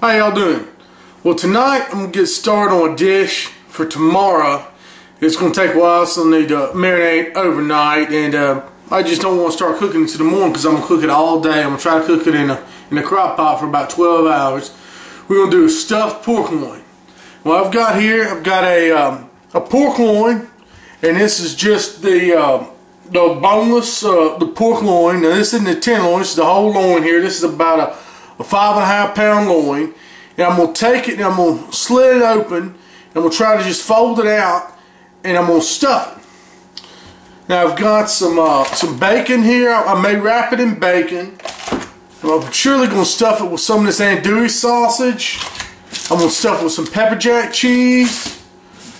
How y'all doing? Well, tonight I'm going to get started on a dish for tomorrow. It's going to take a while, so I need to marinate overnight, and I just don't want to start cooking it to the morning because I'm going to cook it all day. I'm going to try to cook it in a crock pot for about 12 hours. We're going to do a stuffed pork loin. Well, I've got a pork loin, and this is just the boneless the pork loin. Now this isn't the tenderloin, this is the whole loin here. This is about a 5.5 pound loin, and I'm going to take it and I'm going to slit it open, and I'm going to try to just fold it out, and I'm going to stuff it. Now I've got some bacon here. I may wrap it in bacon. I'm surely going to stuff it with some of this andouille sausage. I'm going to stuff it with some pepper jack cheese.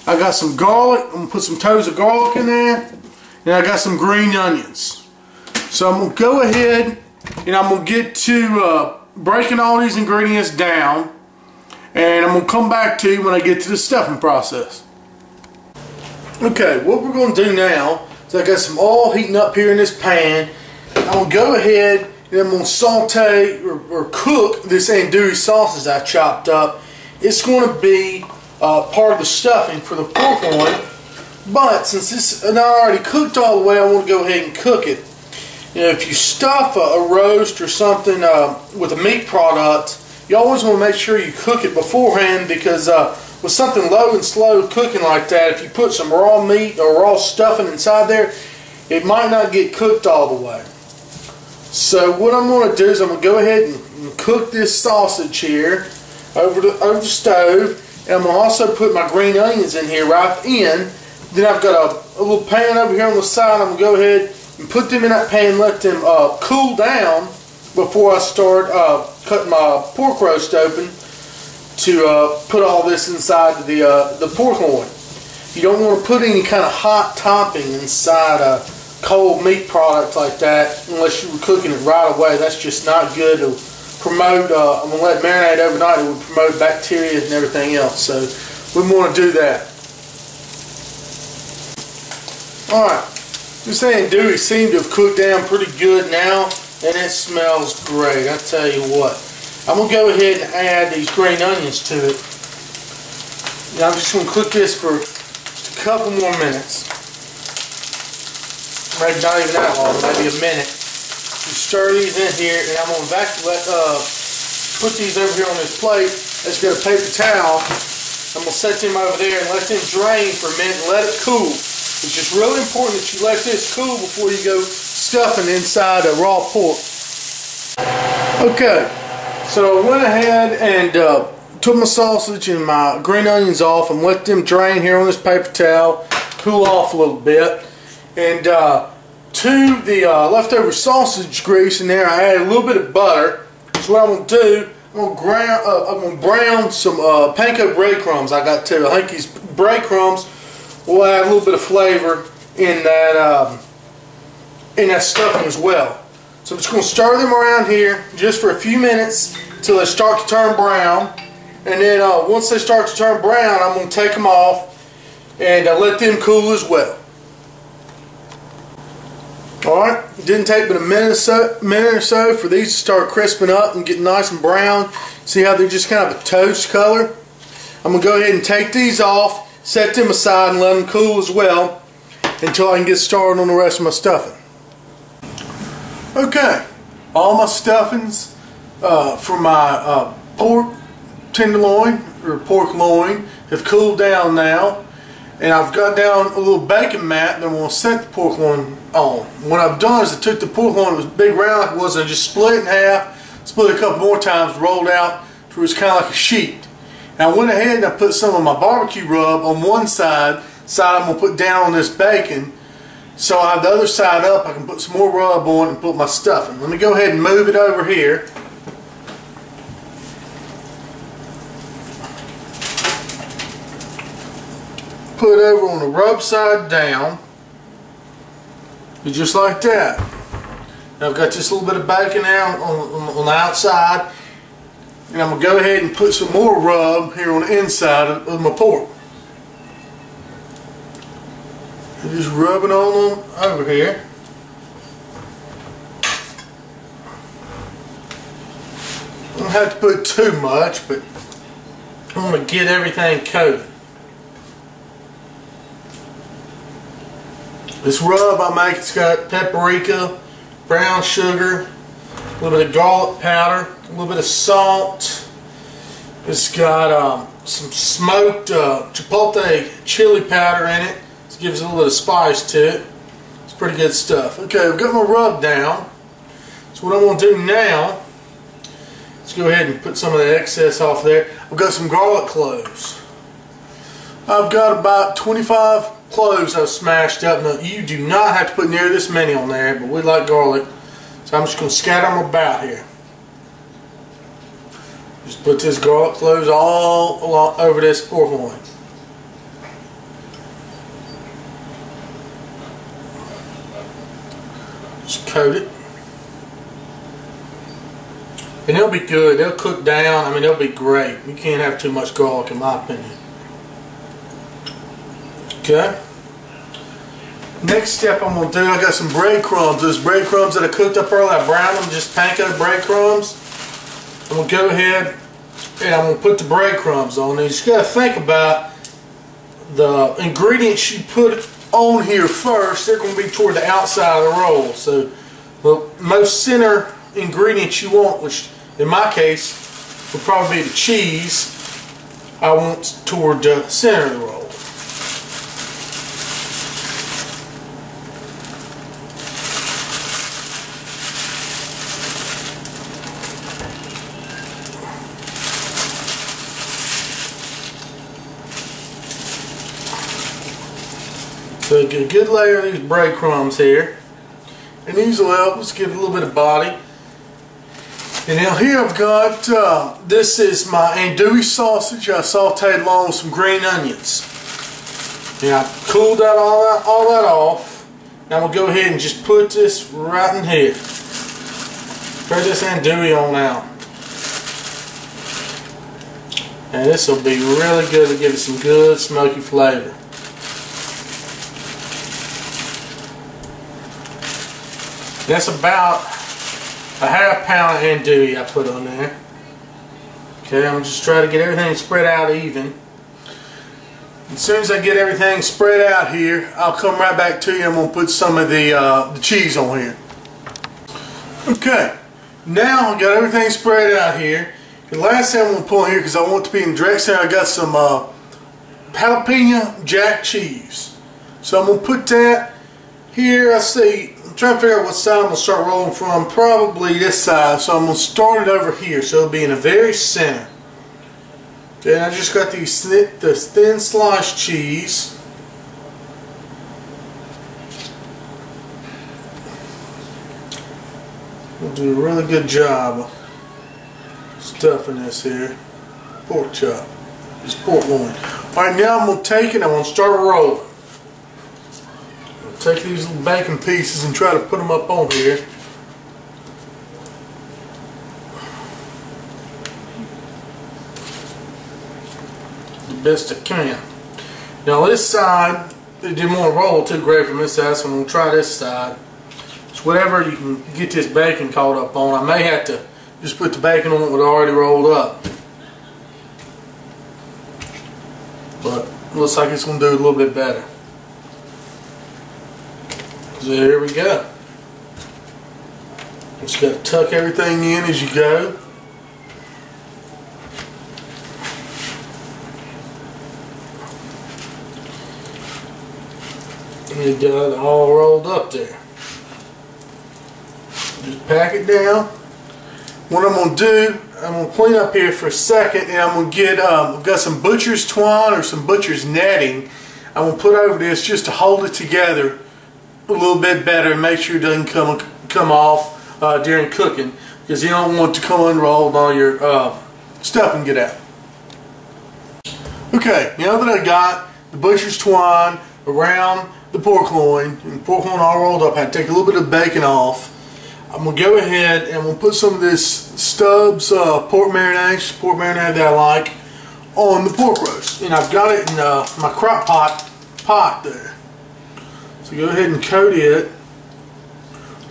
I got some garlic. I'm going to put some toes of garlic in there. And I got some green onions. So I'm going to go ahead and I'm going to get to breaking all these ingredients down. And I'm going to come back to you when I get to the stuffing process. Okay, what we're going to do now is I got some oil heating up here in this pan. I'm going to go ahead and I'm going to saute or cook this andouille sausage I chopped up. It's going to be part of the stuffing for the pork loin. But since this is not already cooked all the way, I want to go ahead and cook it. You know, if you stuff a roast or something with a meat product, you always want to make sure you cook it beforehand, because with something low and slow cooking like that, if you put some raw meat or raw stuffing inside there, it might not get cooked all the way. So what I'm going to do is I'm going to go ahead and cook this sausage here over the stove, and I'm going to also put my green onions in here right in. Then I've got a little pan over here on the side. I'm going to go ahead and put them in that pan and let them cool down before I start cutting my pork roast open to put all this inside the pork loin. You don't want to put any kind of hot topping inside a cold meat product like that unless you were cooking it right away. That's just not good. It'll promote, I'm going to let it marinate overnight. It will promote bacteria and everything else. So we want to do that. Alright, this andouille seemed to have cooked down pretty good now, and it smells great, I tell you what. I'm going to go ahead and add these green onions to it. Now I'm just going to cook this for just a couple more minutes. Maybe not even that long, maybe a minute. You stir these in here, and I'm going to put these over here on this plate. Let's get a paper towel. I'm going to set them over there and let them drain for a minute and let it cool. It's just really important that you let this cool before you go stuffing inside a raw pork. Okay, so I went ahead and took my sausage and my green onions off and let them drain here on this paper towel, cool off a little bit. And to the leftover sausage grease in there, I added a little bit of butter. So what I'm going to do, I'm going to brown some panko breadcrumbs I got too. I think these breadcrumbs will add a little bit of flavor in that stuffing as well. So I'm just going to stir them around here just for a few minutes until they start to turn brown. And then once they start to turn brown, I'm going to take them off and let them cool as well. Alright, it didn't take but a minute or so for these to start crisping up and getting nice and brown. See how they're just kind of a toast color? I'm going to go ahead and take these off, set them aside, and let them cool as well until I can get started on the rest of my stuffing. Okay, all my stuffings for my pork tenderloin or pork loin have cooled down now, and I've got down a little bacon mat that I'm going to set the pork loin on. What I've done is I took the pork loin, it was big round like it was, and I just split it in half, split it a couple more times, rolled out to where it's kind of like a sheet. Now I went ahead and I put some of my barbecue rub on one side I'm going to put down on this bacon. So I have the other side up, I can put some more rub on and put my stuffing. Let me go ahead and move it over here. Put it over on the rub side down. Just like that. Now I've got just a little bit of bacon now on the outside. And I'm going to go ahead and put some more rub here on the inside of my pork. And just rub it on over here. have to put too much, but I'm going to get everything coated. This rub I make, it's got paprika, brown sugar, a little bit of garlic powder, a little bit of salt. It's got some smoked chipotle chili powder in it. It gives it a little bit of spice to it. It's pretty good stuff. Okay, I've got my rub down. So what I'm going to do now, let's go ahead and put some of the excess off there. I've got some garlic cloves. I've got about 25 cloves I've smashed up. Now, you do not have to put near this many on there, but we like garlic. So I'm just going to scatter them about here. Just put this garlic cloves all along over this pork loin. Just coat it. And they'll be good. They'll cook down. I mean, they'll be great. You can't have too much garlic, in my opinion. Okay. Next step I'm going to do, I got some breadcrumbs. Those breadcrumbs that I cooked up earlier, I browned them, just panko breadcrumbs. I'm going to go ahead and I'm going to put the breadcrumbs on. And you just got to think about the ingredients you put on here first. They're going to be toward the outside of the roll. So the most center ingredients you want, which in my case would probably be the cheese, I want toward the center of the roll. So get a good layer of these breadcrumbs here, and these will help us give it a little bit of body. And now here I've got, this is my andouille sausage I sauteed along with some green onions. Now I cooled that all that off. Now I'm going to go ahead and just put this right in here. Spread this andouille on out. And this will be really good to give it some good smoky flavor. That's about a ½ pound of andouille I put on there. Okay, I'm just trying to get everything spread out even. As soon as I get everything spread out here, I'll come right back to you. I'm going to put some of the cheese on here. Okay, now I've got everything spread out here. The last thing I'm going to put on here, because I want it to be in direct center, I got some jalapeno jack cheese. So I'm going to put that here. I see. I'm trying to figure out what side I'm going to start rolling from. Probably this side. So I'm going to start it over here. So it'll be in the very center. Okay, and I just got this thin sliced cheese. We'll do a really good job of stuffing this here. Pork chop. This pork loin. Alright, now I'm going to take it and I'm going to start rolling. Take these little bacon pieces and try to put them up on here. The best I can. Now this side, they didn't want to roll too great from this side, so I'm going to try this side. So whatever you can get this bacon caught up on, I may have to just put the bacon on it with already rolled up. But it looks like it's going to do a little bit better. So here we go. Just got to tuck everything in as you go. And you got it all rolled up there. Just pack it down. What I'm going to do, I'm going to clean up here for a second, and I'm going to get, I've got some butcher's twine or some butcher's netting. I'm going to put over this just to hold it together a little bit better and make sure it doesn't come off during cooking, because you don't want it to come unrolled and all your stuff and get out. Okay, now that I got the butcher's twine around the pork loin, and the pork loin all rolled up, I had to take a little bit of bacon off. I'm going to go ahead and I'm going to put some of this Stubbs pork marinade that I like, on the pork roast. And I've got it in my crock pot there. So go ahead and coat it.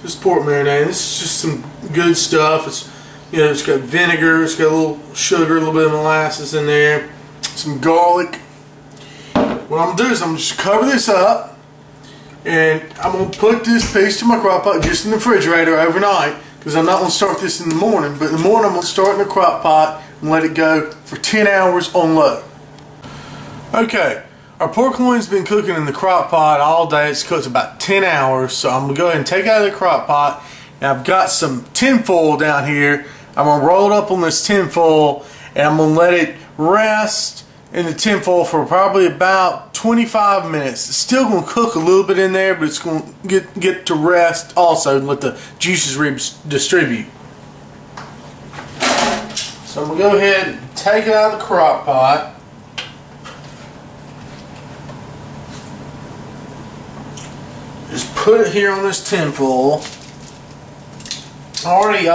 This pork marinade. This is just some good stuff. It's You know, it's got vinegar, it's got a little sugar, a little bit of molasses in there, some garlic. What I'm going to do is I'm just cover this up, and I'm going to put this piece to my crock pot just in the refrigerator overnight, because I'm not going to start this in the morning. But in the morning I'm going to start in the crock pot and let it go for 10 hours on low. Okay, our pork loin's been cooking in the crock pot all day. It's cooked about 10 hours, so I'm going to go ahead and take it out of the crock pot. And I've got some tin foil down here. I'm going to roll it up on this tin foil, and I'm going to let it rest in the tin foil for probably about 25 minutes. It's still going to cook a little bit in there, but it's going to get to rest also and let the juices redistribute. So I'm going to go ahead and take it out of the crock pot. Just put it here on this tin foil. I already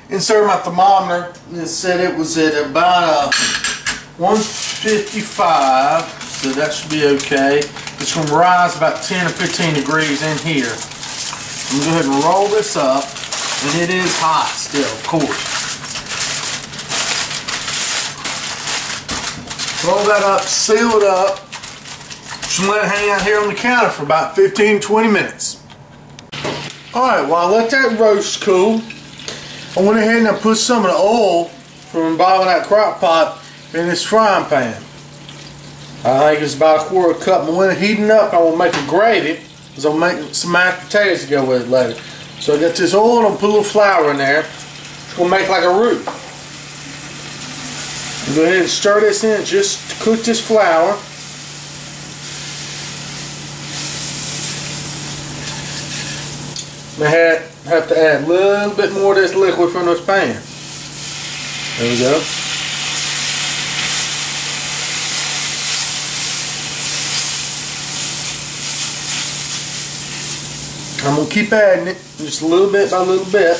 inserted my thermometer, and it said it was at about 155, so that should be okay. It's going to rise about 10 or 15 degrees in here. I'm going to go ahead and roll this up, and it is hot still, of course. Roll that up, seal it up, just let it hang out here on the counter for about 15-20 minutes. Alright, while I let that roast cool, I went ahead and I put some of the oil from the bottom of that crock pot in this frying pan. I think it's about a quarter cup. And when it's heating up, I will make a gravy, because I'll make some mashed potatoes to go with it later. So I got this oil, and I'll put a little flour in there. It's going to make like a roux. Go ahead and stir this in just to cook this flour. I have to add a little bit more of this liquid from this pan. There we go. I'm going to keep adding it just a little bit by little bit.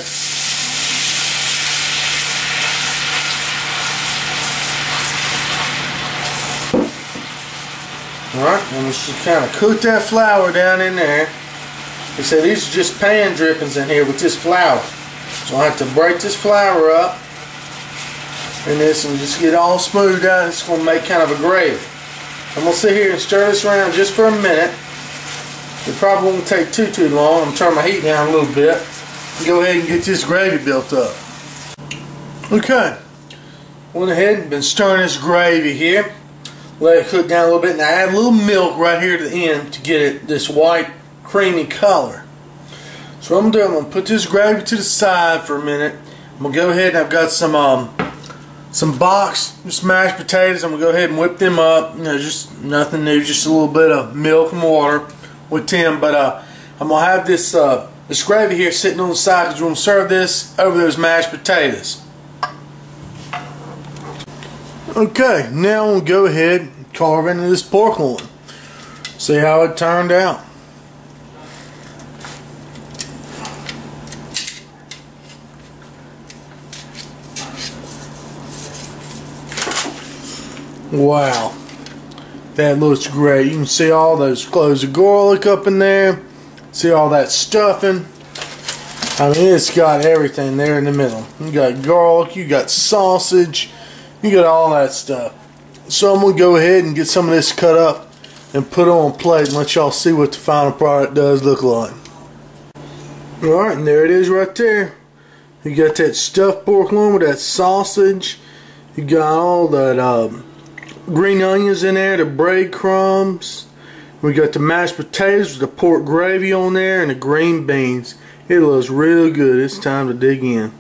Alright, I'm just kind of cook that flour down in there. They say these are just pan drippings in here with this flour. So I have to break this flour up in this and just get it all smoothed out. It's going to make kind of a gravy. I'm going to sit here and stir this around just for a minute. It probably won't take too long. I'm going to turn my heat down a little bit and go ahead and get this gravy built up. Okay, went ahead and been stirring this gravy here. Let it cook down a little bit, and I add a little milk right here to the end to get it this white creamy color. So what I'm going to do, I'm going to put this gravy to the side for a minute. I'm going to go ahead and I've got some boxed mashed potatoes. I'm going to go ahead and whip them up. You know, just nothing new, just a little bit of milk and water with them. But I'm going to have this this gravy here sitting on the side, because we're going to serve this over those mashed potatoes. Okay, now I'm going to go ahead and carve into this pork loin. See how it turned out. Wow, that looks great. You can see all those cloves of garlic up in there. See all that stuffing. I mean, it's got everything there in the middle. You got garlic, you got sausage, you got all that stuff. So I'm going to go ahead and get some of this cut up and put it on a plate and let y'all see what the final product does look like. Alright, and there it is right there. You got that stuffed pork loin with that sausage. You got all that green onions in there, the breadcrumbs. We got the mashed potatoes with the pork gravy on there, and the green beans. It looks real good. It's time to dig in.